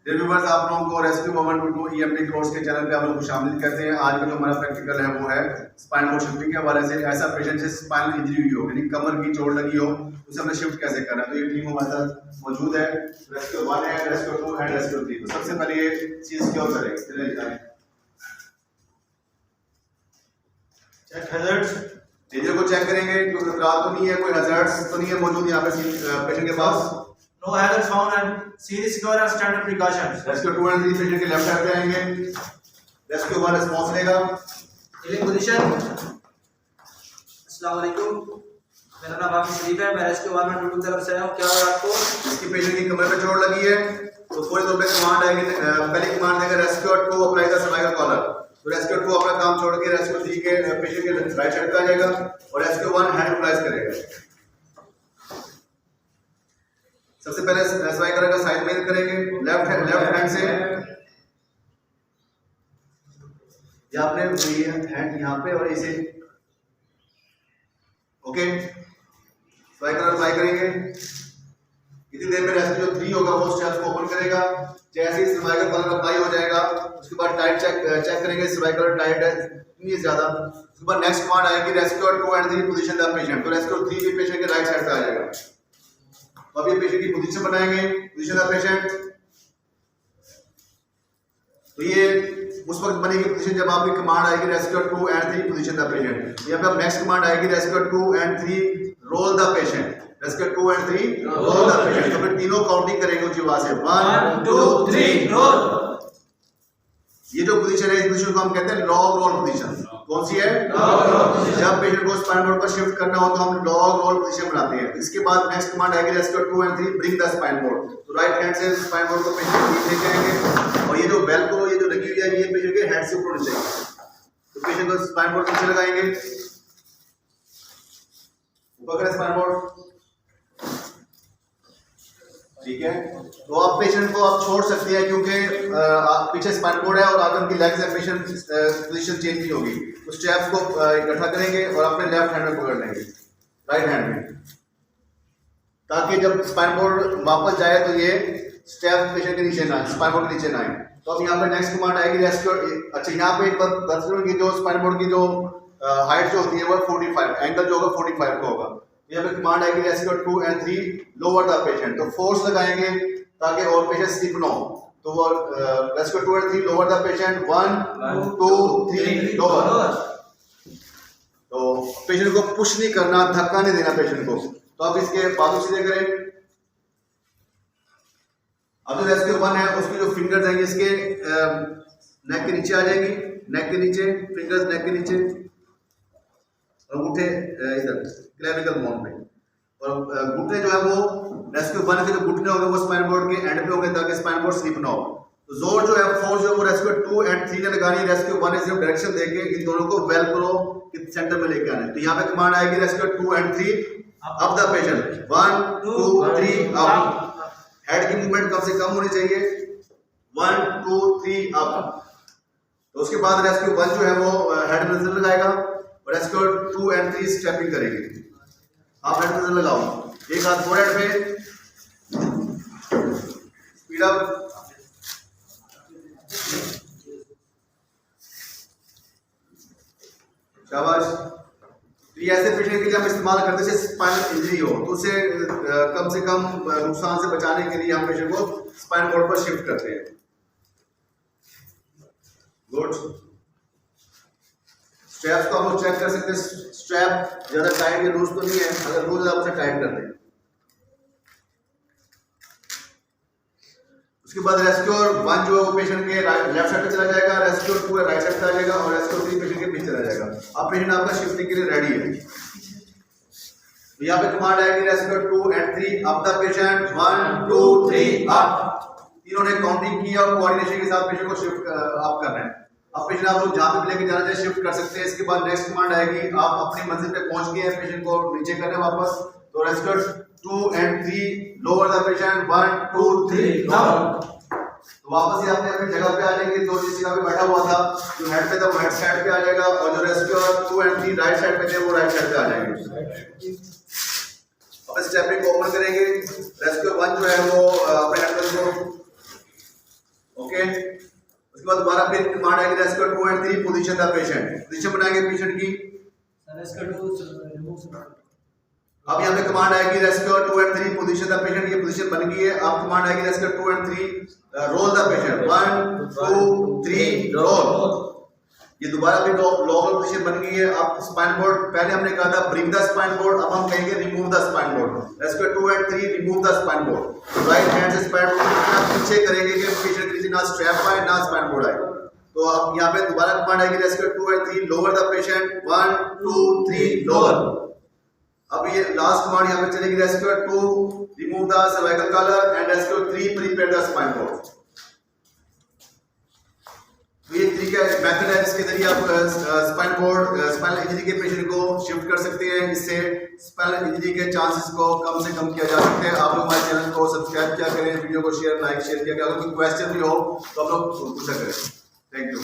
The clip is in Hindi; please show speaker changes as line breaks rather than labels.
व्यूअर्स, आप लोगों को rescue moment to EMT course के चैनल पे आप लोगों को शामिल करते हैं। आज का जो हमारा प्रैक्टिकल है वो है स्पाइन बोर्ड शिफ्टिंग के हवाले से। ऐसा पेशेंट से स्पाइन इंजरी हुई हो, यानी कमर की चोट लगी हो, उसे हमने शिफ्ट कैसे करना है, तो ये टीम हमारे साथ मौजूद है। रेस्क्यू 1 है, रेस्क्यू 2 एंड रेस्क्यू 3। तो सबसे पहले ये चीज क्या करेंगे, चलिए जाएं चेक हैजर्ड्स। डेंजर को चेक करेंगे, कोई खतरा तो नहीं है, कोई हैजर्ड्स तो नहीं है मौजूद यहाँ पे पेशेंट के पास।
No hazard found and see the secure and standard precautions.
Rescue 2 and 3 patient के लेफ्ट साइड पे आएंगे। रेस्क्यू 1 रिस्पांस लेगा।
Healing position. अस्सलाम वालेकुम, मेरा नाम हाफिज शरीफ है, मैं रेस्क्यू 1 में ड्यूटी तरफ से आया हूँ। क्या हुआ आपको?
इसकी पेशेंट की कमर पे चोट लगी है, तो थोड़ी देर में कमांड आएगी। पहले कमांड देगा rescue 2 apply the cervical collar. तो रेस्क्यू 2 अपना काम छोड़ के रेस्क्यू 3 के पेशेंट के राइट साइड पे आ जाएगा और रेस्क्यू 1 हैंड अप्लाई करेगा। सबसे पहले सर्वाइकल का साइड मेल करेंगे लेफ्ट हैंड से। या आपने ये हैंड यहाँ पे और इसे ओके सर्वाइकल अप्लाई करेंगे। इतनी देर में रेस्क्यू 3 होगा वो स्टेप्स को ओपन करेगा। जैसे ही सर्वाइकल कॉलर अप्लाई हो जाएगा उसके बाद टाइट चेक करेंगे, सर्वाइकल टाइट है नहीं ज्यादा। उसके बाद नेक्स्ट कमांड आएगी rescue 2 and 3 position the patient. तो रेस्क्यू 3 भी पेशेंट के राइट साइड पे आ जाएगा। तो अब ये पेशेंट की पोजीशन बनाएंगे, पोजीशन द पेशेंट। तो ये उस वक्त बनेगी पोजीशन जब आपकी कमांड आएगी rescue 2 and 3 position the patient. यहाँ पे अब नेक्स्ट कमांड आएगी rescue 2 and 3 roll the patient. Rescue 2 and 3 roll the patient. तो फिर तीनों काउंटिंग करेंगे ऊंची आवाज से 1 2 3 रोल। ये जो पोजीशन है इस पोजीशन को हम कहते हैं लॉग रोल पोजीशन। कौन सी है? Log roll position. जब पेशेंट को स्पाइन बोर्ड पर शिफ्ट करना हो तो हम लॉग रोल पोजीशन बनाते हैं। इसके बाद नेक्स्ट कमांड आएगी rescue 2 and 3 bring the spine board. तो राइट हैंड से स्पाइन बोर्ड को पेशेंट के नीचे जाएंगे और ये जो बेल को ये जो लगी हुई है ये पेशेंट के हेड से ऊपर होनी चाहिए। तो पेशेंट को स्पाइन बोर्ड नीचे लगाएंगे, ऊपर करें स्पाइन बोर्ड, ठीक है। तो आप पेशेंट को आप छोड़ सकते हैं क्योंकि पीछे स्पाइन बोर्ड है और आगे उनकी लेग्स एंड पोजीशन चेंज नहीं होगी। तो स्टेप्स को इकट्ठा करेंगे और अपने लेफ्ट हैंड में पकड़ लेंगे राइट हैंड में, ताकि जब स्पाइन बोर्ड वापस जाए तो ये स्टेप पेशेंट के नीचे ना आए, स्पाइन बोर्ड के नीचे ना आए। तो अब यहाँ पे नेक्स्ट कमांड आएगी रेस्क्यू। अच्छा, यहाँ पे एक बात बता दूं कि जो स्पाइन बोर्ड की जो हाइट जो होती है वो 45, एंगल जो होगा 45 का होगा। यहाँ पे कमांड आएगी rescue 2 and 3 lower the patient. तो फोर्स लगाएंगे ताकि और पेशेंट स्लिप ना हो। तो वो rescue 2 and 3 lower the patient 1 2 3 lower. तो पेशेंट को पुश नहीं करना, धक्का नहीं देना पेशेंट को। तो अब इसके बाजू सीधे करें। अब जो रेस्क्यू 1 है उसकी जो फिंगर्स हैं इसके नेक के नीचे आ जाएगी, नेक के नीचे फिंगर्स नेक के नीचे और अंगूठे इधर क्लेविकल बोन पे। और घुटने जो है वो रेस्क्यू 1 के जो घुटने होंगे वो स्पाइन बोर्ड के एंड पे होंगे ताकि स्पाइन बोर्ड स्लिप ना हो। तो जोर जो है फोर्स जो है वो रेस्क्यू 2 एंड 3 ने लगानी है। रेस्क्यू 1 इस डायरेक्शन देके इन दोनों को वेलक्रो के सेंटर में लेके आना है। तो यहाँ पे कमांड आएगी rescue 2 and 3 up the patient 1 2 3 up. Head की मूवमेंट कम से कम होनी चाहिए 1 2 3 अप। तो उसके बाद रेस्क्यू 1 जो है वो हेड में नजर लगाएगा और रेस्क्यू 2 एंड 3 स्टेपिंग करेंगे। आप हेड में नजर लगाओ, एक हाथ फोरहेड पे, स्पीड अप, शाबाश। ये ऐसे पेशेंट के लिए हम इस्तेमाल करते हैं स्पाइनल इंजरी हो तो उसे कम से कम नुकसान से बचाने के लिए हम पेशेंट को स्पाइन बोर्ड पर शिफ्ट करते हैं। गुड। स्ट्रैप्स को आप लोग चेक कर सकते हैं, स्ट्रैप ज्यादा टाइट या लूज तो नहीं है। अगर लूज है आप उसे टाइट कर दें। उसके बाद रेस्क्यू 1 जो है वो पेशेंट के लेफ्ट साइड पे चला जाएगा, रेस्क्यू 2 राइट साइड पे आ जाएगा और रेस्क्यू 3 पेशेंट के पीछे चला जाएगा। अब पेशेंट आपका शिफ्टिंग के लिए रेडी है। तो यहाँ पे कमांड आएगी rescue 2 and 3 up the patient 1 2 3 up. तीनों ने काउंटिंग की और कोऑर्डिनेशन के साथ पेशेंट को शिफ्ट अप करना है। अब पेशेंट आप लोग जहाँ पे लेके जाना चाहिए शिफ्ट कर सकते हैं। इसके बाद नेक्स्ट कमांड आएगी, आप अपनी मंजिल पे पहुंच गए हैं, पेशेंट को नीचे करना है वापस। तो rescue 2 and 3 lower the patient 1 2 3 down. तो वापस ही आपने अपनी जगह पे आ जाएंगे। तो जिस जगह पे बैठा हुआ था जो हेड पे था वो हेड साइड पे आ जाएगा और जो रेस्क्यू 2 एंड 3 राइट साइड पे थे वो राइट साइड पे आ जाएंगे। अब स्टेपिंग को ओपन करेंगे। रेस्क्यू 1 जो है वो अपने हैंडल को ओके, उसके बाद दोबारा फिर कमांड आएगी rescue 2 and 3 position the patient, position बनाएंगे पेशेंट की। अब यहाँ पे कमांड आएगी rescue 2 and 3 position the patient, ये पोजीशन बन गई है। अब कमांड आएगी rescue 2 and 3 roll the patient, 1 2 3 roll, ये दोबारा भी लॉग पोजीशन बन गई है। अब स्पाइन बोर्ड, पहले हमने कहा था ब्रिंग द स्पाइन बोर्ड, अब हम कहेंगे remove the spine board. Rescue 2 and 3 remove the spine board, right hand से स्पाइन बोर्ड पीछे करेंगे कि पेशेंट के नीचे ना स्ट्रैप आए ना स्पाइन बोर्ड आए। तो अब यहाँ पे दोबारा कमांड आएगी rescue 2 and 3 lower the patient, 1 2 3 lower. अब ये लास्ट कमांड यहाँ पे चलेगी rescue 2 remove the cervical collar and rescue 3 prepare the spine board. तो ये तरीका मेथड है जिसके जरिए आप स्पाइन बोर्ड स्पाइनल इंजरी के पेशेंट को शिफ्ट कर सकते हैं, इससे स्पाइनल इंजरी के चांसेस को कम से कम किया जा सकता है। आप लोग हमारे चैनल को सब्सक्राइब किया करें, वीडियो को शेयर लाइक शेयर किया करें। अगर कोई क्वेश्चन भी हो तो आप लोग पूछा करें। Thank you.